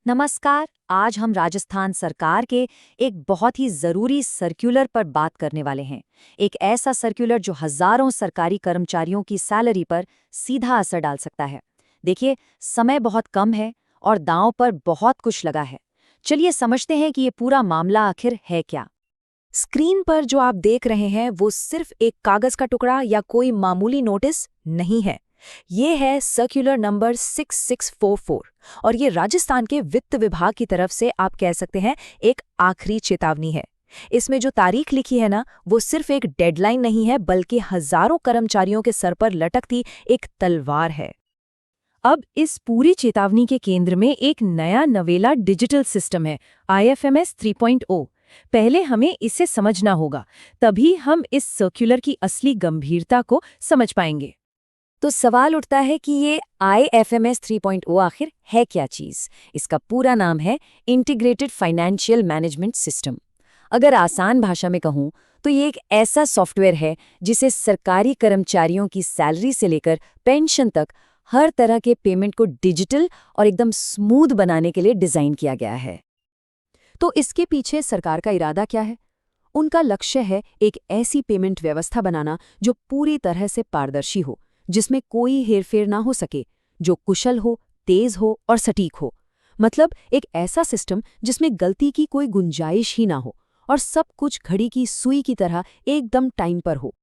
नमस्कार। आज हम राजस्थान सरकार के एक बहुत ही ज़रूरी सर्कुलर पर बात करने वाले हैं। एक ऐसा सर्कुलर जो हज़ारों सरकारी कर्मचारियों की सैलरी पर सीधा असर डाल सकता है। देखिए, समय बहुत कम है और दांव पर बहुत कुछ लगा है। चलिए समझते हैं कि ये पूरा मामला आखिर है क्या। स्क्रीन पर जो आप देख रहे हैं वो सिर्फ एक कागज का टुकड़ा या कोई मामूली नोटिस नहीं है। ये है सर्कुलर नंबर 6644 और ये राजस्थान के वित्त विभाग की तरफ से आप कह सकते हैं एक आखिरी चेतावनी है। इसमें जो तारीख लिखी है ना, वो सिर्फ एक डेडलाइन नहीं है बल्कि हजारों कर्मचारियों के सर पर लटकती एक तलवार है। अब इस पूरी चेतावनी के केंद्र में एक नया नवेला डिजिटल सिस्टम है, IFMS 3.0। पहले हमें इसे समझना होगा, तभी हम इस सर्कुलर की असली गंभीरता को समझ पाएंगे। तो सवाल उठता है कि ये IFMS 3.0 आखिर है क्या चीज़। इसका पूरा नाम है इंटीग्रेटेड फाइनेंशियल मैनेजमेंट सिस्टम। अगर आसान भाषा में कहूँ तो ये एक ऐसा सॉफ्टवेयर है जिसे सरकारी कर्मचारियों की सैलरी से लेकर पेंशन तक हर तरह के पेमेंट को डिजिटल और एकदम स्मूथ बनाने के लिए डिज़ाइन किया गया है। तो इसके पीछे सरकार का इरादा क्या है? उनका लक्ष्य है एक ऐसी पेमेंट व्यवस्था बनाना जो पूरी तरह से पारदर्शी हो, जिसमें कोई हेरफेर ना हो सके, जो कुशल हो, तेज हो और सटीक हो। मतलब एक ऐसा सिस्टम जिसमें गलती की कोई गुंजाइश ही ना हो और सब कुछ घड़ी की सुई की तरह एकदम टाइम पर हो।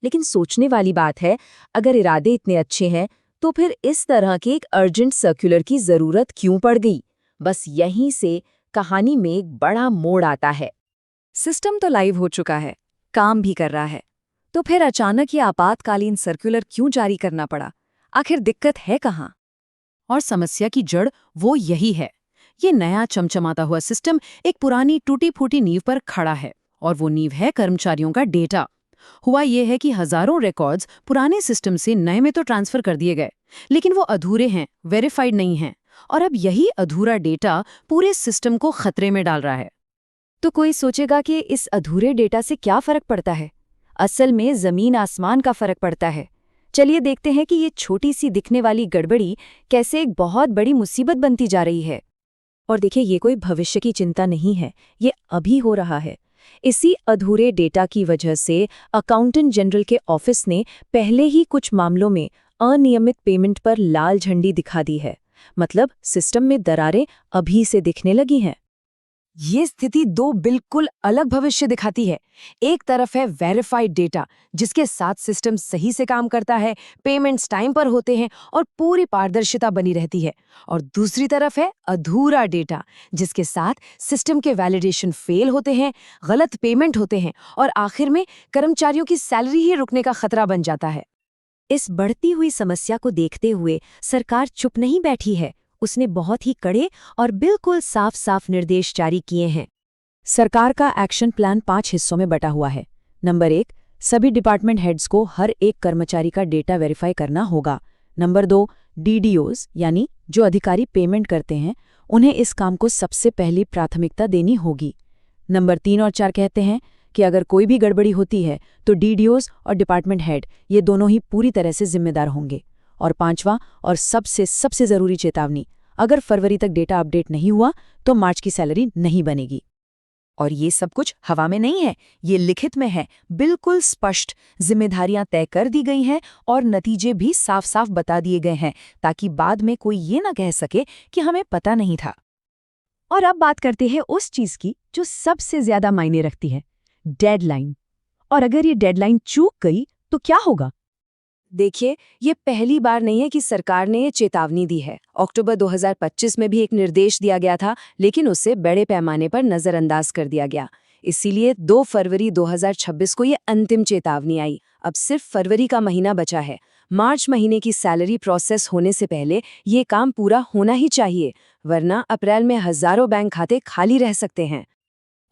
लेकिन सोचने वाली बात है, अगर इरादे इतने अच्छे हैं तो फिर इस तरह के एक अर्जेंट सर्कुलर की ज़रूरत क्यों पड़ गई? बस यहीं से कहानी में एक बड़ा मोड़ आता है। सिस्टम तो लाइव हो चुका है, काम भी कर रहा है, तो फिर अचानक ये आपातकालीन सर्कुलर क्यों जारी करना पड़ा? आखिर दिक्कत है कहाँ? और समस्या की जड़ वो यही है। ये नया चमचमाता हुआ सिस्टम एक पुरानी टूटी-फूटी नींव पर खड़ा है और वो नींव है कर्मचारियों का डेटा। हुआ ये है कि हजारों रिकॉर्ड्स पुराने सिस्टम से नए में तो ट्रांसफर कर दिए गए, लेकिन वो अधूरे हैं, वेरीफाइड नहीं हैं। और अब यही अधूरा डेटा पूरे सिस्टम को खतरे में डाल रहा है। तो कोई सोचेगा कि इस अधूरे डेटा से क्या फर्क पड़ता है? असल में जमीन आसमान का फर्क पड़ता है। चलिए देखते हैं कि ये छोटी सी दिखने वाली गड़बड़ी कैसे एक बहुत बड़ी मुसीबत बनती जा रही है। और देखिए, ये कोई भविष्य की चिंता नहीं है, ये अभी हो रहा है। इसी अधूरे डेटा की वजह से अकाउंटेंट जनरल के ऑफिस ने पहले ही कुछ मामलों में अनियमित पेमेंट पर लाल झंडी दिखा दी है। मतलब सिस्टम में दरारें अभी से दिखने लगी हैं। ये स्थिति दो बिल्कुल अलग भविष्य दिखाती है। एक तरफ है वेरीफाइड डेटा जिसके साथ सिस्टम सही से काम करता है, पेमेंट्स टाइम पर होते हैं और पूरी पारदर्शिता बनी रहती है। और दूसरी तरफ है अधूरा डेटा जिसके साथ सिस्टम के वैलिडेशन फेल होते हैं, गलत पेमेंट होते हैं और आखिर में कर्मचारियों की सैलरी ही रुकने का खतरा बन जाता है। इस बढ़ती हुई समस्या को देखते हुए सरकार चुप नहीं बैठी है। उसने बहुत ही कड़े और बिल्कुल साफ साफ निर्देश जारी किए हैं। सरकार का एक्शन प्लान 5 हिस्सों में बटा हुआ है। नंबर 1, सभी डिपार्टमेंट हेड्स को हर एक कर्मचारी का डेटा वेरीफाई करना होगा। नंबर 2, DDOs यानी जो अधिकारी पेमेंट करते हैं, उन्हें इस काम को सबसे पहली प्राथमिकता देनी होगी। नंबर 3 और 4 कहते हैं कि अगर कोई भी गड़बड़ी होती है तो DDOs और डिपार्टमेंट हेड ये दोनों ही पूरी तरह से जिम्मेदार होंगे। और 5वां और सबसे ज़रूरी चेतावनी, अगर फरवरी तक डेटा अपडेट नहीं हुआ तो मार्च की सैलरी नहीं बनेगी। और ये सब कुछ हवा में नहीं है, ये लिखित में है, बिल्कुल स्पष्ट। जिम्मेदारियां तय कर दी गई हैं और नतीजे भी साफ साफ बता दिए गए हैं, ताकि बाद में कोई ये ना कह सके कि हमें पता नहीं था। और अब बात करते हैं उस चीज की जो सबसे ज्यादा मायने रखती है, डेडलाइन। और अगर ये डेडलाइन चूक गई तो क्या होगा? देखिए, ये पहली बार नहीं है कि सरकार ने ये चेतावनी दी है। अक्टूबर 2025 में भी एक निर्देश दिया गया था, लेकिन उसे बड़े पैमाने पर नजरअंदाज कर दिया गया। इसीलिए 2 फरवरी 2026 को ये अंतिम चेतावनी आई। अब सिर्फ फरवरी का महीना बचा है। मार्च महीने की सैलरी प्रोसेस होने से पहले ये काम पूरा होना ही चाहिए, वरना अप्रैल में हजारों बैंक खाते खाली रह सकते हैं।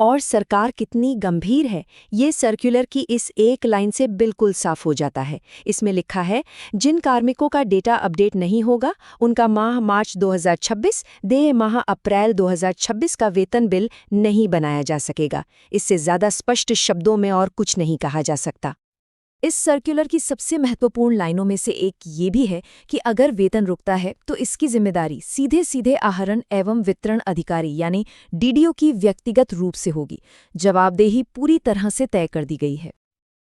और सरकार कितनी गंभीर है, ये सर्कुलर की इस एक लाइन से बिल्कुल साफ हो जाता है। इसमें लिखा है, जिन कार्मिकों का डेटा अपडेट नहीं होगा उनका माह मार्च 2026 देय माह अप्रैल 2026 का वेतन बिल नहीं बनाया जा सकेगा। इससे ज़्यादा स्पष्ट शब्दों में और कुछ नहीं कहा जा सकता। इस सर्कुलर की सबसे महत्वपूर्ण लाइनों में से एक ये भी है कि अगर वेतन रुकता है तो इसकी जिम्मेदारी सीधे सीधे आहरण एवं वितरण अधिकारी यानी डीडीओ की व्यक्तिगत रूप से होगी। जवाबदेही पूरी तरह से तय कर दी गई है।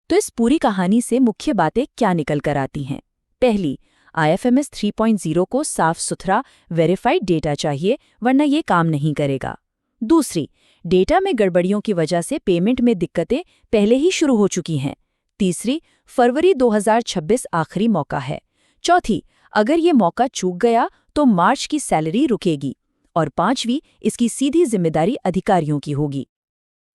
तो इस पूरी कहानी से मुख्य बातें क्या निकल कर आती हैं? पहली, IFMS 3.0 को साफ सुथरा वेरीफाइड डेटा चाहिए, वरना ये काम नहीं करेगा। दूसरी, डेटा में गड़बड़ियों की वजह से पेमेंट में दिक्कतें पहले ही शुरू हो चुकी हैं। तीसरी, फरवरी 2026 आखिरी मौका है। चौथी, अगर ये मौका चूक गया तो मार्च की सैलरी रुकेगी। और पांचवी, इसकी सीधी जिम्मेदारी अधिकारियों की होगी।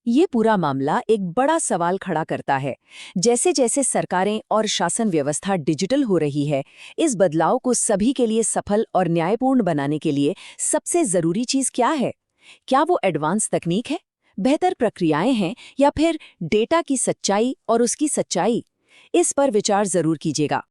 ये पूरा मामला एक बड़ा सवाल खड़ा करता है। जैसे जैसे सरकारें और शासन व्यवस्था डिजिटल हो रही है, इस बदलाव को सभी के लिए सफल और न्यायपूर्ण बनाने के लिए सबसे जरूरी चीज क्या है? क्या वो एडवांस तकनीक है, बेहतर प्रक्रियाएं हैं, या फिर डेटा की सच्चाई और उसकी सच्चाई? इस पर विचार जरूर कीजिएगा।